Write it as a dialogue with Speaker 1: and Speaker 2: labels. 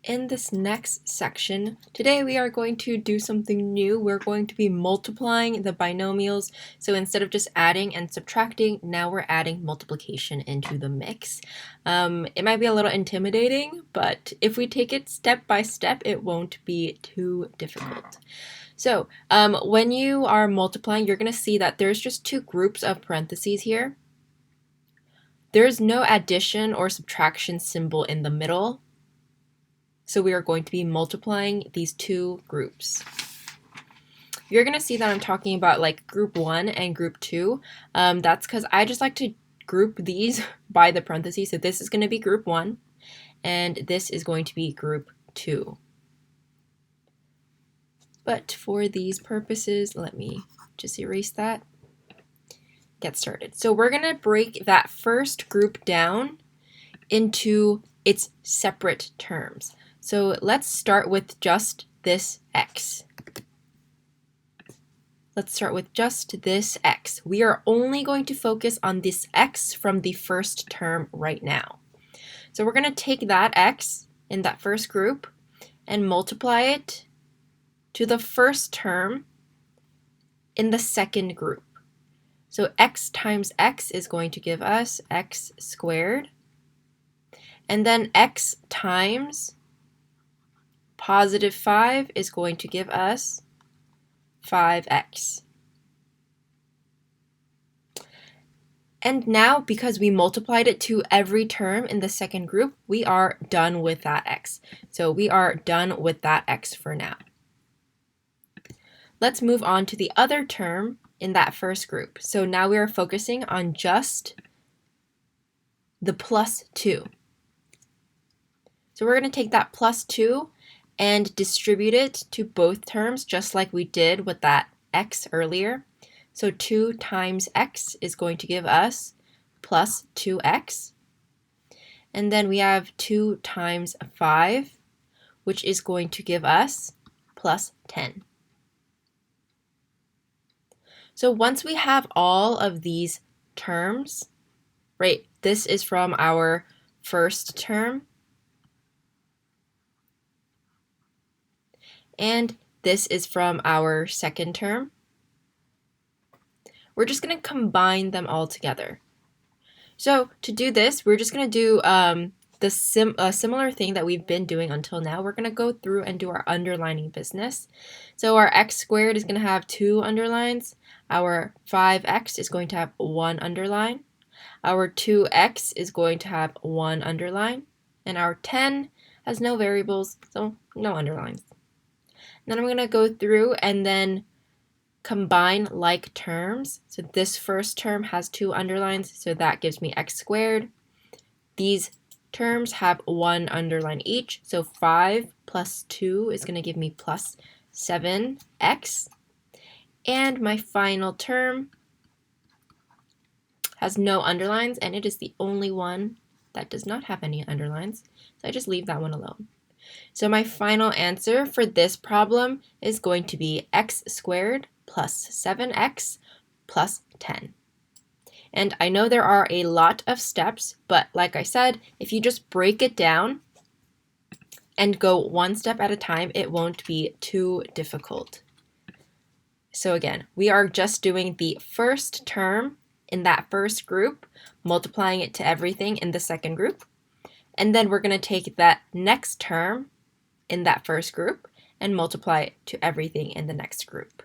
Speaker 1: In this next section, today we are going to do something new. We're going to be multiplying the binomials. So instead of just adding and subtracting, now we're adding multiplication into the mix. It might be a little intimidating, but if we take it step by step, it won't be too difficult. So when you are multiplying, you're going to see that there's just two groups of parentheses here. There's no addition or subtraction symbol in the middle. So we are going to be multiplying these two groups. You're going to see that I'm talking about like group 1 and group 2. That's because I just like to group these by the parentheses. So this is going to be group 1, and this is going to be group 2. But for these purposes, let me just erase that. Get started. So we're going to break that first group down into its separate terms. So let's start with just this x. Let's start with just this x. We are only going to focus on this x from the first term right now. So we're going to take that x in that first group and multiply it to the first term in the second group. So x times x is going to give us x squared. And then x times positive 5 is going to give us 5x. And now, because we multiplied it to every term in the second group, we are done with that x. So we are done with that x for now. Let's move on to the other term in that first group. So now we are focusing on just the plus 2. So we're going to take that plus 2 and distribute it to both terms just like we did with that x earlier. So 2 times x is going to give us plus 2x. And then we have 2 times 5, which is going to give us plus 10. So once we have all of these terms, right, this is from our first term, and this is from our second term. We're just going to combine them all together. So to do this, we're just going to do a similar thing that we've been doing until now. We're going to go through and do our underlining business. So our x squared is going to have 2 underlines. Our 5x is going to have 1 underline. Our 2x is going to have 1 underline. And our 10 has no variables, so no underlines. Then I'm going to go through and then combine like terms. So this first term has 2 underlines, so that gives me x squared. These terms have 1 underline each, so 5 plus 2 is going to give me plus 7x. And my final term has no underlines, and it is the only one that does not have any underlines, so I just leave that one alone. So my final answer for this problem is going to be x squared plus 7x plus 10. And I know there are a lot of steps, but like I said, if you just break it down and go one step at a time, it won't be too difficult. So again, we are just doing the first term in that first group, multiplying it to everything in the second group. And then we're going to take that next term in that first group and multiply it to everything in the next group.